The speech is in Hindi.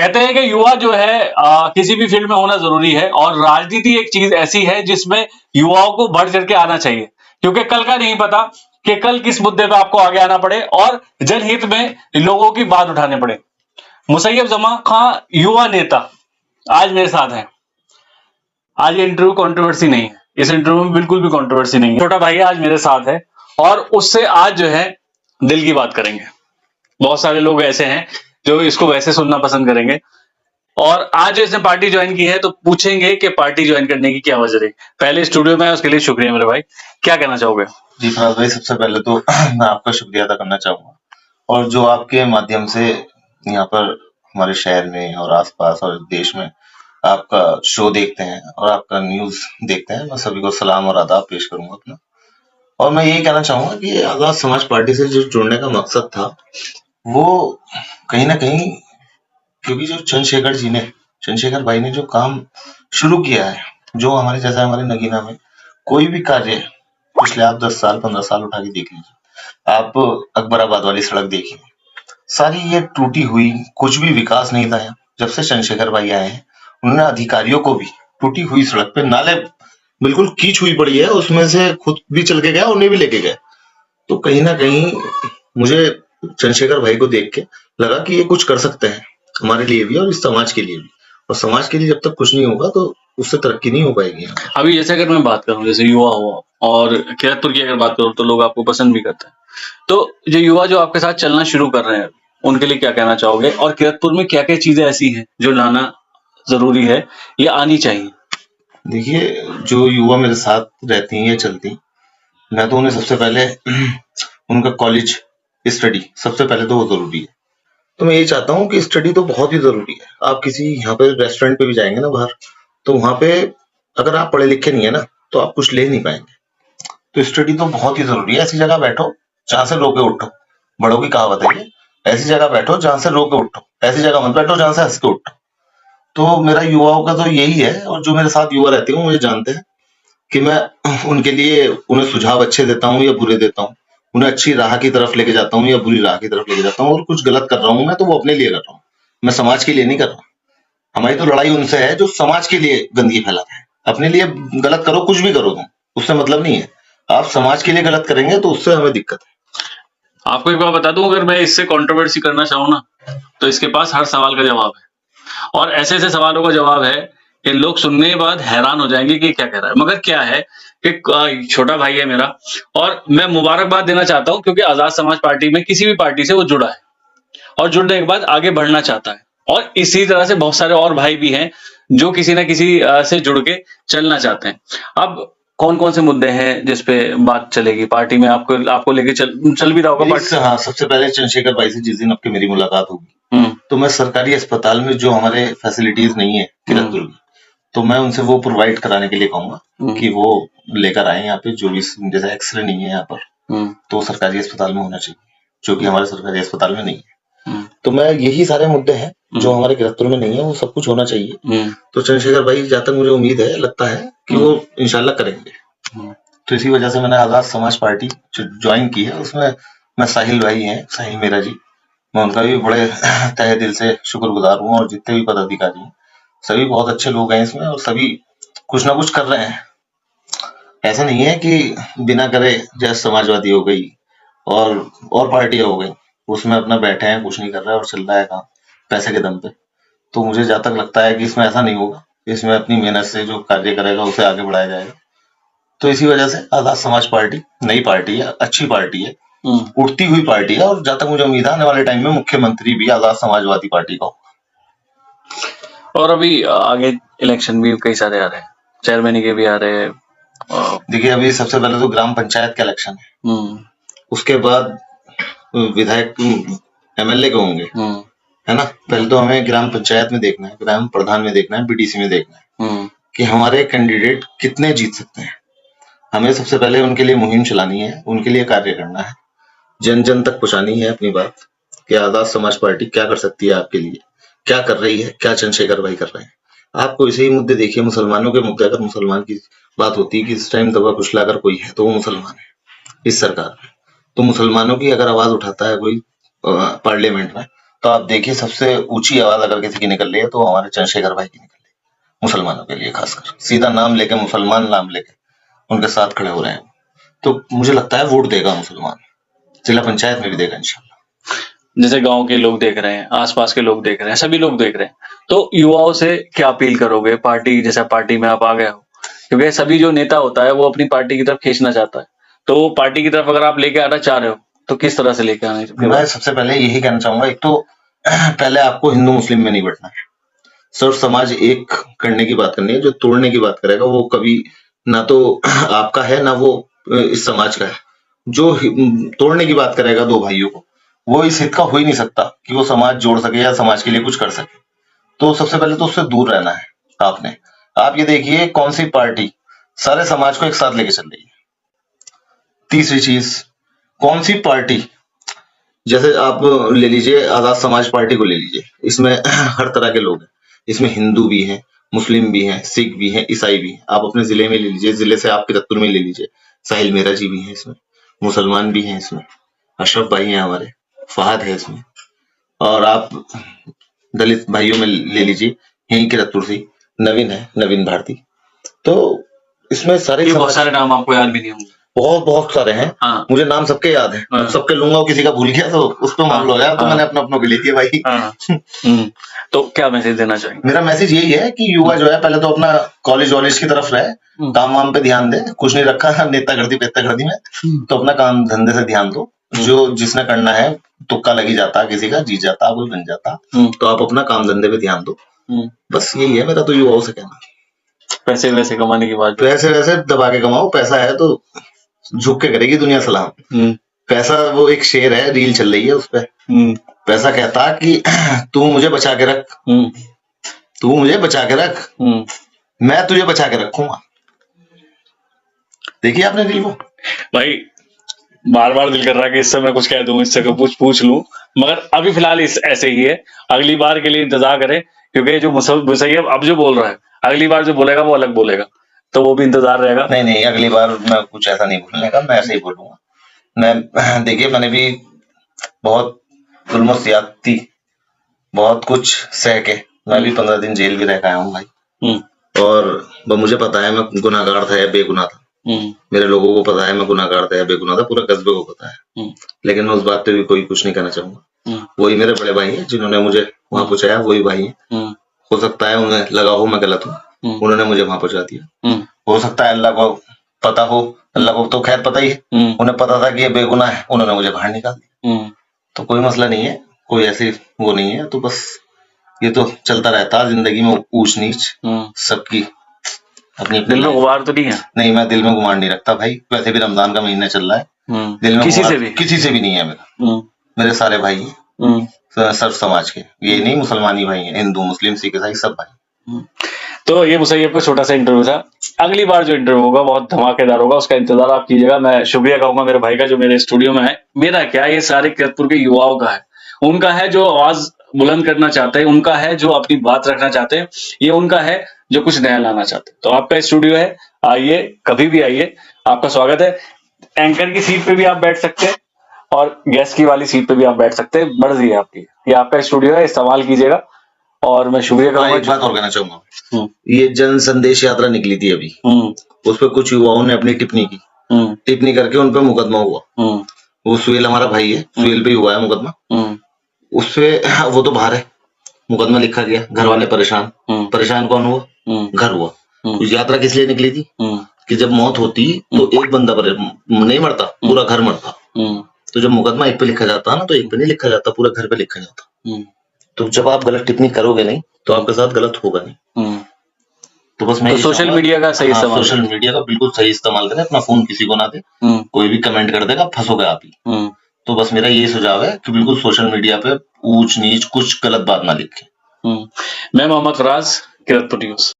कहते हैं कि युवा जो है किसी भी फील्ड में होना जरूरी है और राजनीति एक चीज ऐसी है जिसमें युवाओं को बढ़ चढ़ के आना चाहिए, क्योंकि कल का नहीं पता कि कल किस मुद्दे पे आपको आगे आना पड़े और जनहित में लोगों की बात उठाने पड़े। मुसैयब जमा खां युवा नेता आज मेरे साथ हैं। आज ये इंटरव्यू कंट्रोवर्सी नहीं है, इस इंटरव्यू में बिल्कुल भी कंट्रोवर्सी नहीं है। छोटा भाई आज मेरे साथ है और उससे आज जो है दिल की बात करेंगे। बहुत सारे लोग ऐसे हैं जो इसको वैसे सुनना पसंद करेंगे और आज जो इसने पार्टी ज्वाइन की है तो पूछेंगे कि पार्टी ज्वाइन करने की क्या वजह रही। पहले स्टूडियो में उसके लिए शुक्रिया मेरे भाई, क्या कहना चाहोगे? जी फराज भाई, सबसे पहले तो मैं आपका शुक्रिया अदा करना चाहूंगा और जो आपके माध्यम से यहाँ पर हमारे शहर में और आसपास और देश में आपका शो देखते हैं और आपका न्यूज देखते हैं, मैं सभी को सलाम और आदाब पेश करूंगा अपना। और मैं यही कहना चाहूंगा कि आजाद समाज पार्टी से जो जुड़ने का मकसद था वो कहीं ना कहीं, क्योंकि जो चंद्रशेखर भाई ने जो काम शुरू किया है, जो हमारे जैसा हमारे नगीना में कोई भी कार्य पिछले आप 10 साल 15 साल उठा के देख लीजिए, आप अकबराबाद वाली सड़क देखिए, सारी ये टूटी हुई, कुछ भी विकास नहीं था यहाँ। जब से चंद्रशेखर भाई आए हैं उन्होंने अधिकारियों को भी टूटी हुई सड़क पे नाले बिल्कुल कीच हुई पड़ी है, उसमें से खुद भी चल के गया, उन्हें भी लेके गए। तो कहीं ना कहीं मुझे चंद्रशेखर भाई को देख के लगा कि ये कुछ कर सकते हैं हमारे लिए भी और इस समाज के लिए भी। और समाज के लिए जब तक कुछ नहीं होगा तो उससे तरक्की नहीं हो पाएगी। अभी जैसे अगर मैं बात करूं, जैसे युवा हुआ और किरतपुर की अगर बात करूं तो लोग आपको पसंद भी करते हैं, तो जो युवा जो आपके साथ चलना शुरू कर रहे हैं उनके लिए क्या कहना चाहोगे और किरतपुर में क्या क्या चीजें ऐसी हैं जो लाना जरूरी है या आनी चाहिए? देखिए, जो युवा मेरे साथ रहती हैं या चलती हैं, मैं तो उन्हें सबसे पहले उनका कॉलेज स्टडी सबसे पहले तो वो जरूरी है। तो मैं ये चाहता हूँ कि स्टडी तो बहुत ही जरूरी है। आप किसी यहाँ पे रेस्टोरेंट पे भी जाएंगे ना बाहर, तो वहां पे अगर आप पढ़े लिखे नहीं है ना तो आप कुछ ले नहीं पाएंगे। तो स्टडी तो बहुत ही जरूरी है। ऐसी जगह बैठो जहां से रो के उठो, बड़ों की कहावत है ये, ऐसी जगह बैठो जहां से रो के उठो, ऐसी जगह मत बैठो जहां से हंस के उठो। तो मेरा युवाओं का तो यही है, और जो मेरे साथ युवा रहते हैं मुझे जानते हैं कि मैं उनके लिए उन्हें सुझाव अच्छे देता हूँ या बुरे देता हूँ, उन्हें अच्छी राह की तरफ लेके जाता हूँ या बुरी राह की तरफ लेके जाता हूँ। और कुछ गलत कर रहा हूँ मैं तो वो अपने लिए कर रहा हूँ, मैं समाज के लिए नहीं कर रहा। हमारी तो लड़ाई उनसे है जो समाज के लिए गंदगी फैलाते हैं। अपने लिए गलत करो, कुछ भी करो तुम, उससे मतलब नहीं है। आप समाज के लिए गलत करेंगे तो उससे हमें दिक्कत है। आपको एक बात बता दूं, अगर मैं इससे कंट्रोवर्सी करना चाहूँ ना तो इसके पास हर सवाल का जवाब है और ऐसे ऐसे सवालों का जवाब है कि लोग सुनने के बाद हैरान हो जाएंगे कि क्या कह रहा है। मगर क्या है कि छोटा भाई है मेरा और मैं मुबारकबाद देना चाहता हूं क्योंकि आजाद समाज पार्टी में किसी भी पार्टी से वो जुड़ा है और जुड़ने के बाद आगे बढ़ना चाहता है। और इसी तरह से बहुत सारे और भाई भी हैं जो किसी ना किसी से जुड़ के चलना चाहते हैं। अब कौन कौन से मुद्दे हैं जिस पे बात चलेगी पार्टी में? आपको लेके चल भी रहा होगा पार्टी। हाँ, सबसे पहले चंद्रशेखर भाई से जिस दिन आपकी मेरी मुलाकात होगी तो मैं सरकारी अस्पताल में जो हमारे फैसिलिटीज नहीं है किरतपुर की, तो मैं उनसे वो प्रोवाइड कराने के लिए कहूंगा कि वो लेकर आए यहाँ पे। जो भी जैसे एक्सरे नहीं है यहाँ पर तो सरकारी अस्पताल में होना चाहिए, जो कि हमारे सरकारी अस्पताल में नहीं है। तो मैं यही सारे मुद्दे हैं जो हमारे किरतपुर में नहीं है, वो सब कुछ होना चाहिए। तो चंद्रशेखर भाई जहाँ तक मुझे उम्मीद है, लगता है कि वो इंशाल्लाह करेंगे। तो इसी वजह से मैंने आजाद समाज पार्टी ज्वाइन की है। उसमें मैं साहिल भाई हैं, साहिल मेरा जी, मैं उनका भी बड़े तहे दिल से शुक्रगुजार हूँ। और जितने भी पदाधिकारी हैं सभी बहुत अच्छे लोग हैं इसमें, और सभी कुछ ना कुछ कर रहे हैं। ऐसा नहीं है कि बिना करे जैसे समाजवादी हो गई और पार्टियां हो गई उसमें अपना बैठे हैं, कुछ नहीं कर रहा है और चल रहा है काम पैसे के दम पे। तो मुझे जहाँ तक लगता है कि इसमें ऐसा नहीं होगा, इसमें अपनी मेहनत से जो कार्य करेगा उसे आगे बढ़ाया जाएगा। तो इसी वजह से आजाद समाज पार्टी नई पार्टी है, अच्छी पार्टी है, उठती हुई पार्टी है। और जहाँ तक मुझे उम्मीद है आने वाले टाइम में मुख्यमंत्री भी आजाद समाजवादी पार्टी का होगा। और अभी आगे इलेक्शन भी कई सारे आ रहे हैं, चेयरमैन के भी आ रहे हैं। देखिए, अभी सबसे पहले तो ग्राम पंचायत का इलेक्शन है, उसके बाद विधायक MLA के होंगे, है ना। पहले तो हमें ग्राम पंचायत में देखना है, ग्राम प्रधान में देखना है, BDC में देखना है कि हमारे कैंडिडेट कितने जीत सकते हैं। हमें सबसे पहले उनके लिए मुहिम चलानी है, उनके लिए कार्य करना है, जन जन तक पहुंचानी है अपनी बात कि आजाद समाज पार्टी क्या कर सकती है आपके लिए, क्या कर रही है, क्या चंद्रशेखर भाई कर रहे हैं। आपको इसे ही मुद्दे देखिए, मुसलमानों के मुद्दे, अगर मुसलमान की बात होती है कि इस टाइम दबा कुचला अगर कोई है तो वो मुसलमान है इस सरकार में। तो मुसलमानों की अगर आवाज उठाता है कोई पार्लियामेंट में तो आप देखिए सबसे ऊंची आवाज अगर किसी की निकल रही है तो हमारे चंद्रशेखर भाई की निकल रही है, मुसलमानों के लिए खासकर सीधा नाम लेके मुसलमान नाम लेके उनके साथ खड़े हो रहे हैं। तो मुझे लगता है वोट देगा मुसलमान, जिला पंचायत में भी देगा इंशाल्लाह। जैसे गांव के लोग देख रहे हैं, आसपास के लोग देख रहे हैं, सभी लोग देख रहे हैं, तो युवाओं से क्या अपील करोगे? पार्टी जैसा पार्टी में आप आ गए हो, क्योंकि सभी जो नेता होता है वो अपनी पार्टी की तरफ खींचना चाहता है, तो पार्टी की तरफ अगर आप लेके आना चाह रहे हो तो किस तरह से लेके आना है? मैं सबसे पहले यही कहना चाहूंगा, एक तो पहले आपको हिंदू मुस्लिम में नहीं बढ़ना है, सर्व समाज एक करने की बात करनी है। जो तोड़ने की बात करेगा वो कभी ना तो आपका है ना वो इस समाज का है। जो तोड़ने की बात करेगा दो भाइयों को, वो इस हित का हो ही नहीं सकता कि वो समाज जोड़ सके या समाज के लिए कुछ कर सके। तो सबसे पहले तो उससे दूर रहना है आपने। आप ये देखिए कौन सी पार्टी सारे समाज को एक साथ लेके चल रही है। तीसरी चीज, कौन सी पार्टी, जैसे आप ले लीजिए आजाद समाज पार्टी को ले लीजिए, इसमें हर तरह के लोग हैं, इसमें हिंदू भी हैं, मुस्लिम भी हैं, सिख भी हैं, ईसाई भी हैं। आप अपने जिले में ले लीजिए, जिले से आप किरतपुर में ले लीजिए, साहिल मेहरा जी भी हैं इसमें, मुसलमान भी हैं इसमें, अशरफ भाई हैं हमारे, फहद है इसमें, और आप दलित भाइयों में ले लीजिए यहीं किरतपुर से नवीन है, नवीन भारती। तो इसमें सारे बहुत सारे नाम आपको याद भी नहीं होंगे, बहुत सारे हैं। हाँ। मुझे नाम सबके याद है, हाँ। सबके लूंगा और किसी का भूल गया तो उस पर मामला हो गया। तो मैंने अपना के लिए दिया भाई। तो क्या मैसेज देना चाहेंगे? मेरा मैसेज यही है कि युवा जो है पहले तो अपना कॉलेज वॉलेज की तरफ रहे, काम वाम पे ध्यान दे, कुछ नहीं रखा नेता गर्दी पेता गर्दी में, तो अपना काम धंधे से ध्यान दो। जो जिसने करना है तुक्का लगी जाता, किसी का जीत जाता, कोई बन जाता, तो आप अपना काम धंधे पे ध्यान दो। बस यही है मेरा तो युवाओं से कहना। पैसे वैसे कमाने की बात, पैसे वैसे दबा के कमाओ, पैसा है तो झुक के करेगी दुनिया सलाम। पैसा वो एक शेर है, रील चल रही है उस पे, पैसा कहता कि तू मुझे बचा के रख, तू मुझे बचा के रख, मैं तुझे बचा के रखूंगा। देखिए आपने रील वो भाई, बार बार दिल कर रहा है कि इससे मैं कुछ कह दूं, इससे कुछ पूछ लूं, मगर अभी फिलहाल इस ऐसे ही है। अगली बार के लिए इंतजार करें, क्योंकि जो मुसैयब अब जो बोल रहा है, अगली बार जो बोलेगा वो अलग बोलेगा, तो वो भी इंतजार रहेगा। नहीं, अगली बार मैं कुछ ऐसा नहीं बोलने का, मैं ऐसे ही बोलूंगा। मैं देखिए मैंने भी बहुत जुल्म ज्यादती बहुत कुछ सह के मैं भी 15 दिन जेल भी रह के आया हूँ भाई। और मुझे पता है मैं गुनाहगार था या बेगुनाह था, मेरे लोगों को पता है मैं गुनाहगार था या बेगुनाह था, पूरा कस्बे को पता है। लेकिन मैं उस बात पे भी कोई कुछ नहीं कहना चाहूंगा। वही मेरे बड़े भाई हैं जिन्होंने मुझे वहां पहुंचाया, वही भाई हैं। हो सकता है उन्हें लगा हो मैं गलत हूँ, उन्होंने मुझे वहां पहुंचा दिया। हो सकता है अल्लाह को पता हो, अल्लाह को तो खैर पता ही है, उन्हें पता था कि ये बेगुनाह है, उन्होंने मुझे बाहर निकाल दिया। तो कोई मसला नहीं है, कोई ऐसी वो नहीं है। तो बस ये तो चलता रहता जिंदगी में, ऊंच नीच सबकी अपनी दिल में गुबार तो नहीं है? नहीं, मैं दिल में गुमान नहीं रखता भाई। वैसे भी रमजान का महीना चल रहा है, दिल में किसी से भी नहीं है मेरा। मेरे सारे भाई सर्व समाज के, ये नहीं मुसलमानी भाई हैं, हिंदू मुस्लिम सिख ईसाई सब भाई। तो ये मुसैयब का छोटा सा इंटरव्यू था। अगली बार जो इंटरव्यू होगा बहुत धमाकेदार होगा, उसका इंतजार आप कीजिएगा। मैं शुक्रिया कहूंगा मेरे भाई का जो मेरे स्टूडियो में है। मेरा क्या, ये सारे किरतपुर के युवाओं का है, उनका है जो आवाज बुलंद करना चाहते हैं, उनका है जो अपनी बात रखना चाहते हैं, ये उनका है जो कुछ नया लाना चाहते हैं। तो आपका स्टूडियो है, आइए, कभी भी आइए, आपका स्वागत है। एंकर की सीट पे भी आप बैठ सकते हैं और गेस्ट की वाली सीट पे भी आप बैठ सकते हैं, मर्जी है आपकी। ये आपका स्टूडियो है, इस्तेमाल कीजिएगा। और मैं शुक्रिया करूंगा। एक बात और कहना चाहूंगा, ये जन संदेश यात्रा निकली थी अभी, उस पर कुछ युवाओं ने अपनी टिप्पणी की, टिप्पणी करके उन पर मुकदमा हुआ। वो सुहेल हमारा भाई है, सुहेल पे हुआ है मुकदमा। उसपे वो तो बाहर है, मुकदमा लिखा गया, घर वाले परेशान कौन हुआ? घर हुआ। उस यात्रा किस लिए निकली थी कि जब मौत होती तो एक बंदा पर नहीं मरता, पूरा घर मरता। तो जब मुकदमा एक पे लिखा जाता ना, तो एक पे नहीं लिखा जाता, पूरा घर पे लिखा जाता। तो जब आप गलत टिप्पणी करोगे नहीं तो आपके साथ गलत होगा नहीं। तो बस मैं सोशल मीडिया का सही इस्तेमाल, सोशल मीडिया का बिल्कुल सही इस्तेमाल करें, अपना फोन किसी को ना दे, कोई भी कमेंट कर देगा फंसोगे आप ही। तो बस मेरा ये सुझाव है कि बिल्कुल सोशल मीडिया पे ऊंच नीच कुछ गलत बात ना लिखें। मैं मोहम्मद फराज, किरतपुर न्यूज़।